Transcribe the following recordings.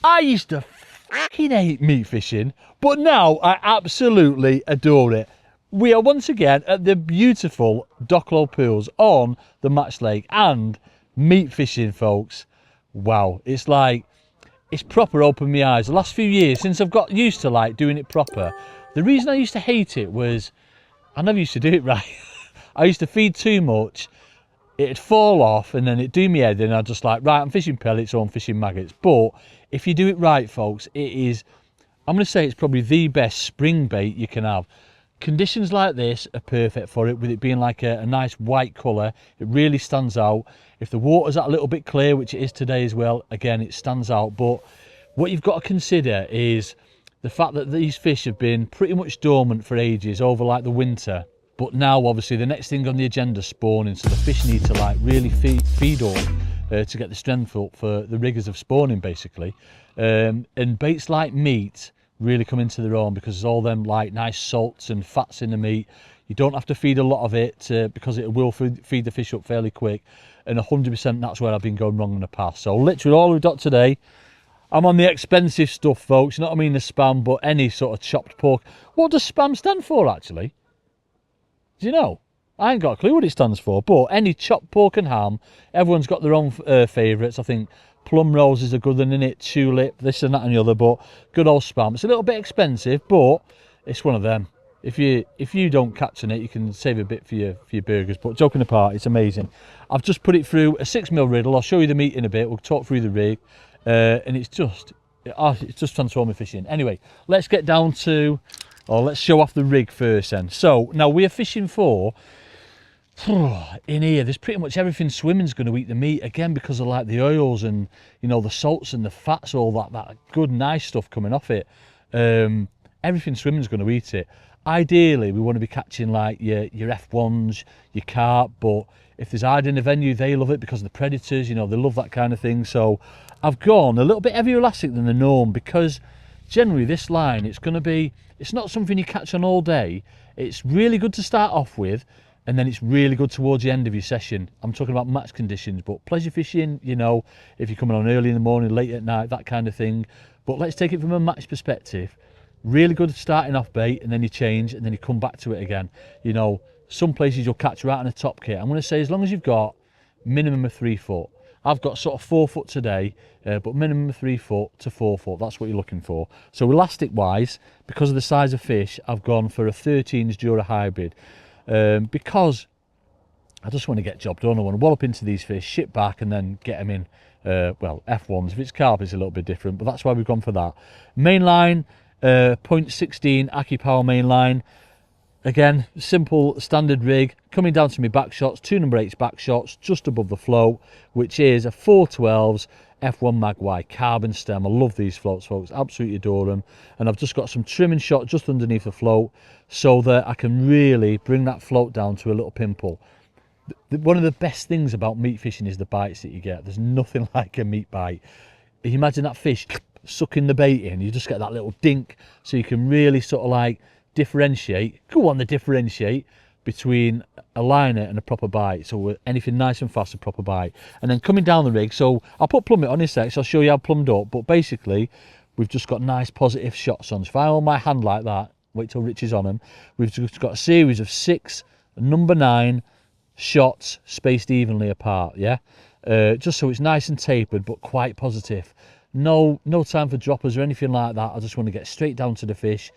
I used to fucking hate meat fishing, but now I absolutely adore it. We are once again at the beautiful Docklow Pools on the Match Lake, and meat fishing, folks. Wow, it's like, it's proper opened my eyes. The last few years, since I've got used to like doing it proper, the reason I used to hate it was I never used to do it right. I used to feed too much, it'd fall off, and then it'd do me head, and I'd just like, right, I'm fishing pellets or I'm fishing maggots. But if you do it right, folks, it is, I'm going to say it's probably the best spring bait you can have. Conditions like this are perfect for it, with it being like a nice white colour. It really stands out. If the water's a little bit clear, which it is today as well, again, it stands out. But what you've got to consider is the fact that these fish have been pretty much dormant for ages over like the winter. But now, obviously, the next thing on the agenda is spawning, so the fish need to like really feed on to get the strength up for the rigours of spawning, basically. And baits like meat really come into their own because there's all them like nice salts and fats in the meat. You don't have to feed a lot of it because it will feed the fish up fairly quick, and 100% that's where I've been going wrong in the past. So literally all we've got today, I'm on the expensive stuff, folks. Not I mean the spam, but any sort of chopped pork. What does spam stand for, actually? Do you know? I ain't got a clue what it stands for, but any chopped pork and ham, everyone's got their own favourites. I think plum roses are good, in it, tulip, this and that and the other, but good old spam. It's a little bit expensive, but it's one of them. If you don't catch on it, you can save a bit for your burgers. But joking apart, it's amazing. I've just put it through a 6mm riddle. I'll show you the meat in a bit. We'll talk through the rig, and it's just transforming fishing. Anyway, let's get down to, or let's show off the rig first then. So now we are fishing for, in here, there's pretty much everything swimming's going to eat the meat, again, because of like the oils and, you know, the salts and the fats, all that good nice stuff coming off it. Everything swimming's going to eat it. Ideally we want to be catching like your F1's, your carp, but if there's hide in the venue, they love it because of the predators, you know, they love that kind of thing. So I've gone a little bit heavier elastic than the norm, because generally this line, it's not something you catch on all day. It's really good to start off with, and then it's really good towards the end of your session. I'm talking about match conditions, but pleasure fishing, you know, if you're coming on early in the morning, late at night, that kind of thing. But let's take it from a match perspective. Really good at starting off bait, and then you change, and then you come back to it again. You know, some places you'll catch right on a top kit. I'm going to say as long as you've got minimum of 3 foot. I've got sort of 4 foot today, but minimum of 3 foot to 4 foot. That's what you're looking for. So elastic wise, because of the size of fish, I've gone for a 13's Dura hybrid. Because I just want to get job done. I want to wallop into these fish, ship back, and then get them in. Well, F1's. If it's carp, it's a little bit different, but that's why we've gone for that. Main line, 0.16 Aki Power main line. Again, simple standard rig. Coming down to my back shots, 2 number 8's back shots, just above the float, which is a 412's F1 Magpie carbon stem. I love these floats, folks, absolutely adore them. And I've just got some trimming shot just underneath the float, so that I can really bring that float down to a little pimple. One of the best things about meat fishing is the bites that you get. There's nothing like a meat bite. If you imagine that fish sucking the bait in, you just get that little dink, so you can really sort of like differentiate between a liner and a proper bite. So anything nice and fast, a proper bite. And then coming down the rig, so I'll put plummet on in a sec, so I'll show you how plumbed up, but basically we've just got nice positive shots on. So if I hold my hand like that, wait till Rich is on them, we've just got a series of 6 number 9 shots spaced evenly apart, yeah, just so it's nice and tapered but quite positive. No time for droppers or anything like that. I just want to get straight down to the fish,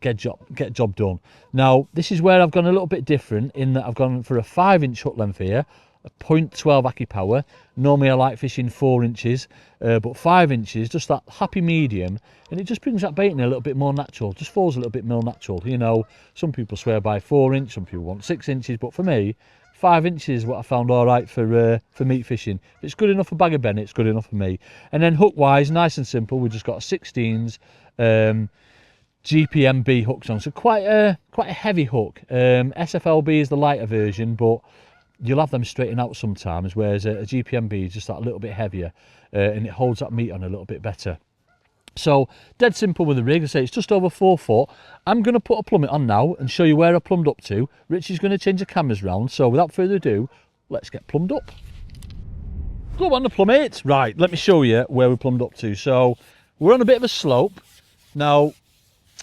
get job done. Now this is where I've gone a little bit different, in that I've gone for a 5-inch hook length here, a 0.12 Aki Power. Normally I like fishing 4 inches, but 5 inches, just that happy medium, and it just brings that bait in a little bit more natural, just falls a little bit more natural. You know, some people swear by 4 inch, some people want 6 inches, but for me 5 inches is what I found all right for meat fishing. If it's good enough for Bag of Bennett, it's good enough for me. And then hook wise, nice and simple, we've just got a 16's GPMB hooks on, so quite a heavy hook. SFLB is the lighter version, but you'll have them straighten out sometimes, whereas a GPMB is just that little bit heavier, and it holds that meat on a little bit better. So dead simple with the rig. I say it's just over 4 foot. I'm going to put a plummet on now and show you where I plumbed up to. Rich is going to change the cameras round, so without further ado, let's get plumbed up. Go on the plummet. Right, let me show you where we plumbed up to. So we're on a bit of a slope. Now,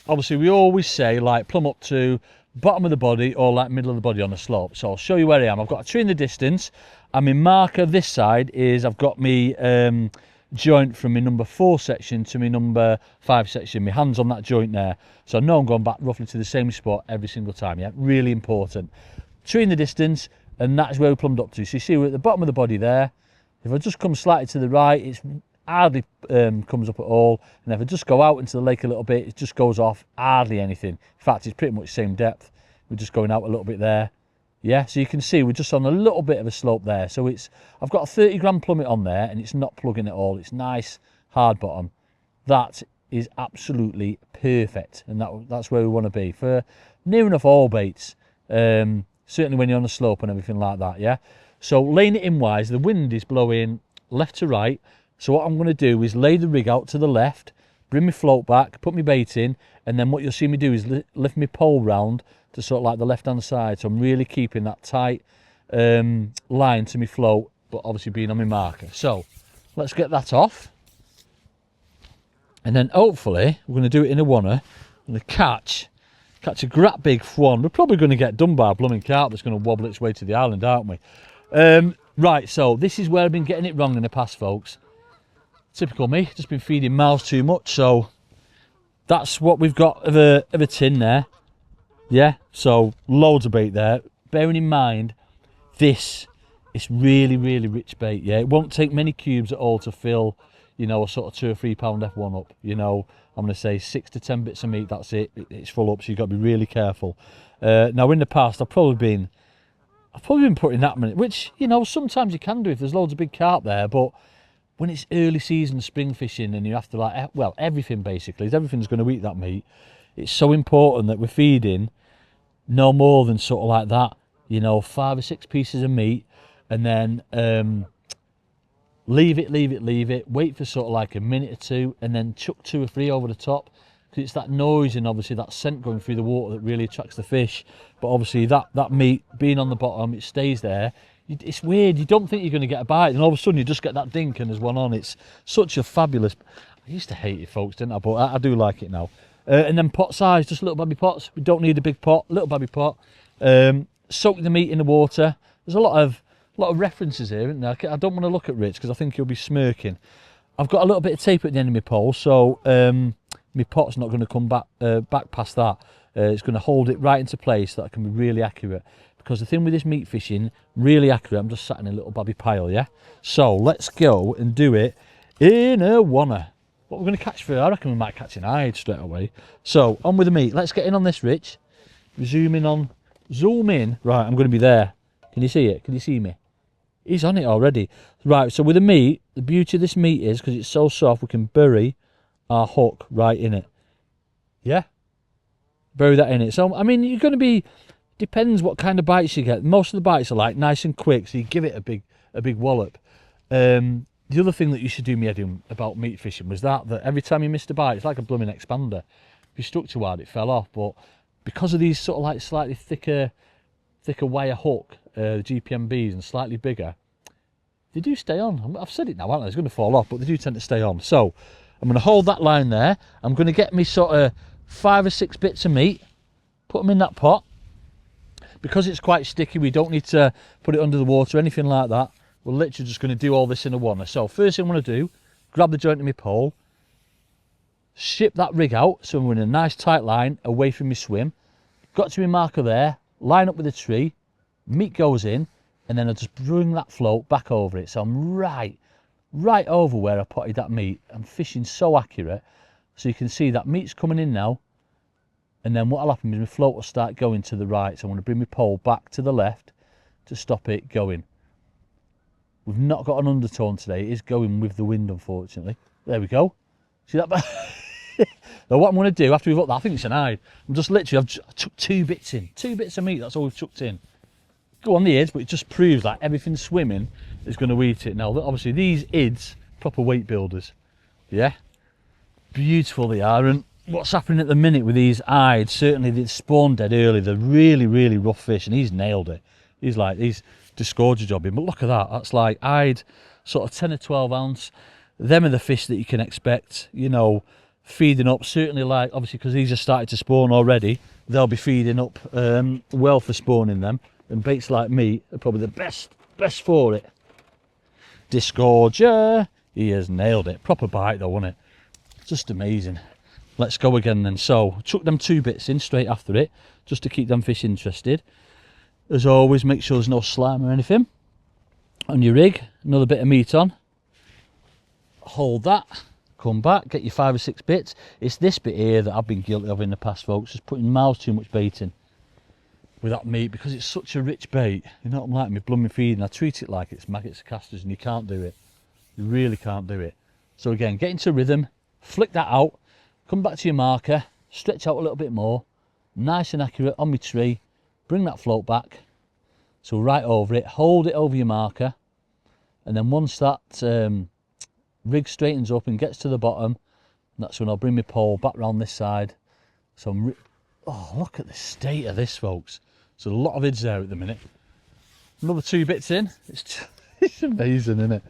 obviously we always say like plumb up to bottom of the body or like middle of the body on a slope. So I'll show you where I am. I've got a tree in the distance, and my marker this side is I've got me joint from my number 4 section to my number 5 section. My hand's on that joint there, so I know I'm going back roughly to the same spot every single time. Yeah, really important. Tree in the distance, and that's where we plumbed up to. So you see we're at the bottom of the body there. If I just come slightly to the right, it's hardly comes up at all, and if I just go out into the lake a little bit, it just goes off, hardly anything. In fact, it's pretty much the same depth. We're just going out a little bit there. Yeah, so you can see we're just on a little bit of a slope there. So I've got a 30 gram plummet on there, and it's not plugging at all. It's nice hard bottom. That is absolutely perfect, and that's where we want to be for near enough all baits, certainly when you're on a slope and everything like that. Yeah, so laying it in wise, the wind is blowing left to right. So what I'm going to do is lay the rig out to the left, bring my float back, put my bait in, and then what you'll see me do is lift my pole round to sort of like the left hand side. So I'm really keeping that tight line to my float, but obviously being on my marker. So let's get that off, and then hopefully we're going to do it in a oneer. I'm going to catch a great big F1. We're probably going to get done by a blooming carp that's going to wobble its way to the island, aren't we? Right, so this is where I've been getting it wrong in the past, folks. Typical me, just been feeding mouths too much. So that's what we've got of a tin there. Yeah, so loads of bait there. Bearing in mind, this is really, really rich bait. Yeah, it won't take many cubes at all to fill, you know, a sort of 2 or 3 pound F1 up. You know, I'm going to say 6 to 10 bits of meat. That's it. It's full up. So you've got to be really careful. Now, in the past, I've probably been putting that many, which, you know, sometimes you can do if there's loads of big carp there. But when it's early season spring fishing and you have to, like, well, everything basically, everything's going to eat that meat. It's so important that we're feeding no more than sort of like that, you know, 5 or 6 pieces of meat, and then leave it, wait for sort of like a minute or 2, and then chuck 2 or 3 over the top, because it's that noise and obviously that scent going through the water that really attracts the fish. But obviously that meat being on the bottom, it stays there. It's weird, you don't think you're going to get a bite, and all of a sudden you just get that dink and there's one on. It's such a fabulous, I used to hate it, folks, didn't I? But I do like it now. And then pot size, just little baby pots. We don't need a big pot, little baby pot. Soak the meat in the water. There's a lot of references here, isn't there? I don't want to look at Rich because I think he'll be smirking. I've got a little bit of tape at the end of my pole, so my pot's not going to come back past that. It's going to hold it right into place so that I can be really accurate. Because the thing with this meat fishing, really accurate, I'm just sat in a little babby pile, yeah? So let's go and do it in a oneer. What we're going to catch for, I reckon we might catch an hide straight away. So on with the meat. Let's get in on this, Rich. Zoom in. Right, I'm going to be there. Can you see it? Can you see me? He's on it already. Right, so with the meat, the beauty of this meat is because it's so soft, we can bury our hook right in it. Yeah? Bury that in it. So, I mean, you're going to be, depends what kind of bites you get. Most of the bites are like nice and quick, so you give it a big wallop. The other thing that you should do me head in about meat fishing was that every time you missed a bite, it's like a blooming expander. If you stuck too hard, it fell off. But because of these sort of like slightly thicker wire hook, GPMBs, and slightly bigger, they do stay on. I've said it now, haven't I? It's going to fall off, but they do tend to stay on. So I'm going to hold that line there. I'm going to get me sort of 5 or 6 bits of meat, put them in that pot. Because it's quite sticky, we don't need to put it under the water or anything like that. We're literally just going to do all this in a oneer. So first thing I'm going to do, grab the joint of my pole, ship that rig out so we're in a nice tight line away from my swim. Got to my marker there, line up with the tree, meat goes in, and then I just bring that float back over it. So I'm right over where I potted that meat. I'm fishing so accurate. So you can see that meat's coming in now. And then what'll happen is my float will start going to the right. So I'm going to bring my pole back to the left to stop it going. We've not got an undertone today. It is going with the wind, unfortunately. There we go. See that? Now what I'm going to do after we've got that, I think it's an hide. I'm just literally, I took 2 bits in. 2 bits of meat, that's all we've chucked in. Go on the edge, but it just proves that everything swimming is going to eat it. Now, obviously, these ids, proper weight builders. Yeah? Beautiful they are. And what's happening at the minute with these ides, certainly they spawned dead early. They're really, really rough fish, and he's nailed it. He's disgorged a job in. But look at that. That's like I'd sort of 10 or 12 ounce. Them are the fish that you can expect, you know, feeding up. Certainly, like, obviously, because these are starting to spawn already, they'll be feeding up well for spawning them. And baits like meat are probably the best for it. Disgorger, he has nailed it. Proper bite though, wasn't it? Just amazing. Let's go again then. So chuck them 2 bits in straight after it, just to keep them fish interested. As always, make sure there's no slime or anything on your rig. Another bit of meat on. Hold that, come back, get your 5 or 6 bits. It's this bit here that I've been guilty of in the past, folks, just putting miles too much bait in with that meat, because it's such a rich bait. You know what I'm like, me blooming feeding, I treat it like it's maggots or casters, and you can't do it. You really can't do it. So again, get into rhythm, flick that out, come back to your marker, stretch out a little bit more, nice and accurate on my tree, bring that float back, so right over it, hold it over your marker, and then once that rig straightens up and gets to the bottom, that's when I'll bring my pole back round this side. So oh, look at the state of this, folks. There's a lot of ids there at the minute. Another 2 bits in. It's amazing, isn't it?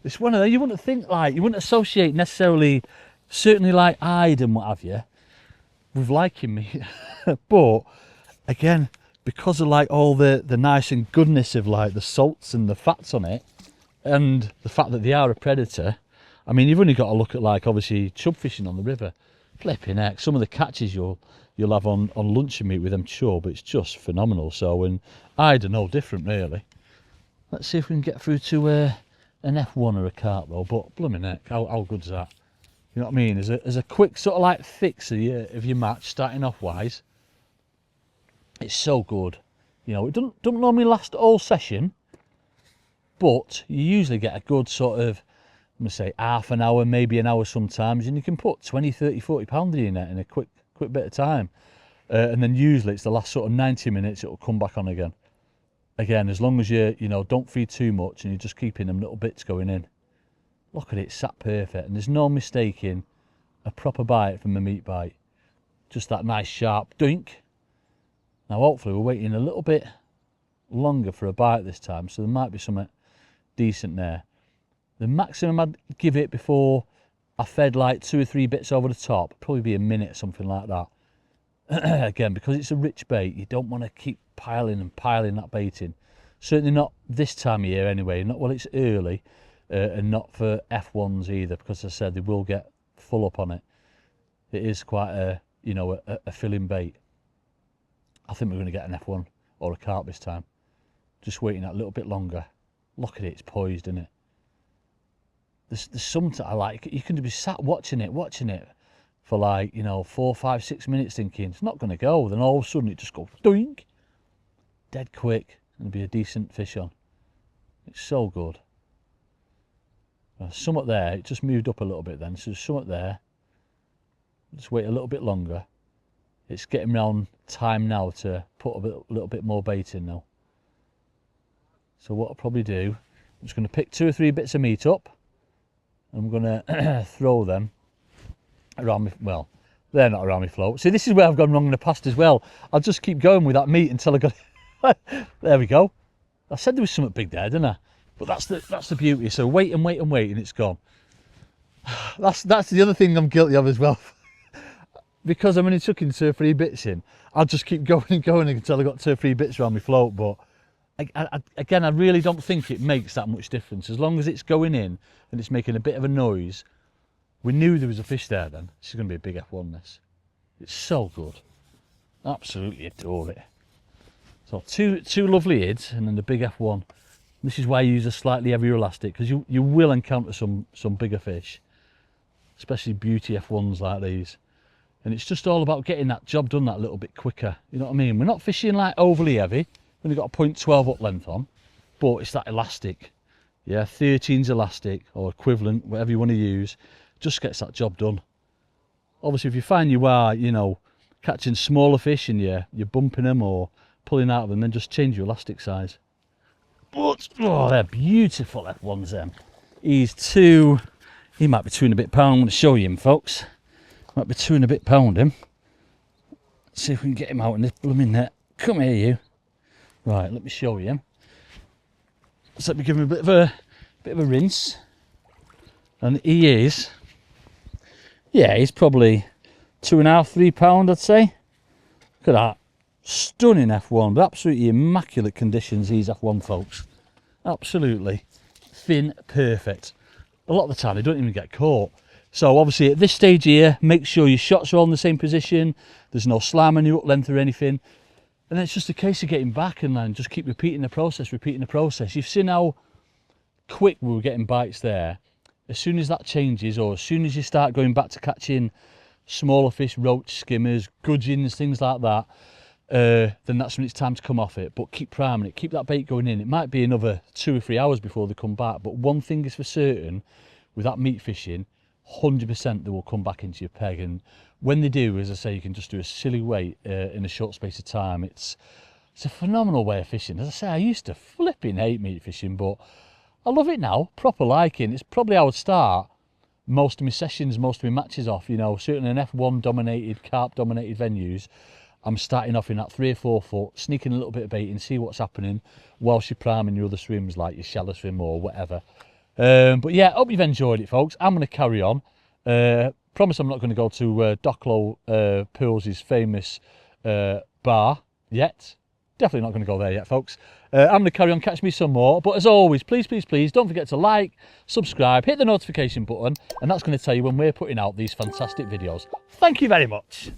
It's one of them you wouldn't think, like, you wouldn't associate necessarily, certainly like hide and what have you, with liking meat. But again, because of like all the nice and goodness of like the salts and the fats on it, and the fact that they are a predator, I mean, you've only got to look at, like, obviously chub fishing on the river. Flipping heck, some of the catches you'll have on luncheon meat with them chub, it's just phenomenal. So, and I'd no different really. Let's see if we can get through to an F1 or a carp though. But blooming heck, how good's that? You know what I mean? As a quick sort of like fix of your match, starting off wise, it's so good. You know, it don't normally last all session, but you usually get a good sort of, I'm going to say half an hour, maybe an hour sometimes, and you can put 20, 30, 40 pound in it in a quick bit of time. And then usually it's the last sort of 90 minutes it'll come back on again. Again, as long as you know, don't feed too much and you're just keeping them little bits going in. Look at it, sat perfect, and there's no mistaking a proper bite from a meat bite. Just that nice sharp dunk. Now hopefully we're waiting a little bit longer for a bite this time, so there might be something decent there. The maximum I'd give it before I fed like 2 or 3 bits over the top, probably be a minute, something like that. Again, because it's a rich bait, you don't want to keep piling and piling that bait in. Certainly not this time of year anyway, not while it's early, and not for F1's either, because as I said, they will get full up on it. It is quite a, you know, a filling bait. I think we're going to get an F1 or a carp this time. Just waiting that little bit longer. Look at it, it's poised, isn't it? There's something I like. You can be sat watching it for like, you know, 4, 5, 6 minutes thinking it's not going to go. Then all of a sudden it just goes doink, dead quick, and be a decent fish on. It's so good. There's something there. It just moved up a little bit then. So there's something there. Just wait a little bit longer. It's getting round time now to put a little bit more bait in now. So what I'll probably do, I'm just going to pick 2 or 3 bits of meat up. I'm going to throw them around me. Well, they're not around my float. See, this is where I've gone wrong in the past as well. I'll just keep going with that meat until I got it. There we go. I said there was something big there, didn't I? But that's the beauty. So wait and wait and wait, and it's gone. That's the other thing I'm guilty of as well. Because I'm only chucking 2 or 3 bits in, I'll just keep going and going until I got 2 or 3 bits around my float. But again, I really don't think it makes that much difference. As long as it's going in and it's making a bit of a noise. We knew there was a fish there then. This is going to be a big F1 this. It's so good. Absolutely adore it. So two lovely ids and then the big F1. This is why I use a slightly heavier elastic, because you will encounter some bigger fish, especially beauty F1s like these. And it's just all about getting that job done that little bit quicker. You know what I mean? We're not fishing like overly heavy. We've only got a 0.12 up length on, but it's that elastic. Yeah, 13's elastic or equivalent, whatever you want to use, just gets that job done. Obviously, if you find you are, you know, catching smaller fish and you're bumping them or pulling out of them, then just change your elastic size. But, oh, they're beautiful F1s them. He might be 2 and a bit pound. I'm going to show you him, folks. Might be 2 and a bit pound him. Let's see if we can get him out in this blooming net. Come here, you. Right, let me show you him. So let me give him a bit of a bit of a rinse. And he is, yeah, he's probably 2.5, 3 pound, I'd say. Look at that. Stunning F1, absolutely immaculate conditions, these F1 folks. Absolutely fin perfect. A lot of the time they don't even get caught. So obviously at this stage here, make sure your shots are all in the same position, there's no slam on your up length or anything, and then it's just a case of getting back and then just keep repeating the process. You've seen how quick we were getting bites there. As soon as that changes, or as soon as you start going back to catching smaller fish, roach, skimmers, gudgeons, things like that, then that's when it's time to come off it. But keep priming it, keep that bait going in. It might be another 2 or 3 hours before they come back, but one thing is for certain, with that meat fishing, 100% they will come back into your peg. And when they do, as I say, you can just do a silly weight in a short space of time. It's a phenomenal way of fishing. As I say, I used to flipping hate meat fishing, but I love it now, proper liking. It's probably how I would start most of my sessions, most of my matches off, you know, certainly in F1 dominated, carp dominated venues. I'm starting off in that 3 or 4 foot, sneaking a little bit of bait and see what's happening whilst you're priming your other swims, like your shallow swim or whatever. But yeah, hope you've enjoyed it, folks. I'm going to carry on. Promise I'm not going to go to Docklow Pools' famous bar yet. Definitely not going to go there yet, folks. I'm going to carry on, catch me some more. But as always, please, please, please don't forget to like, subscribe, hit the notification button, and that's going to tell you when we're putting out these fantastic videos. Thank you very much.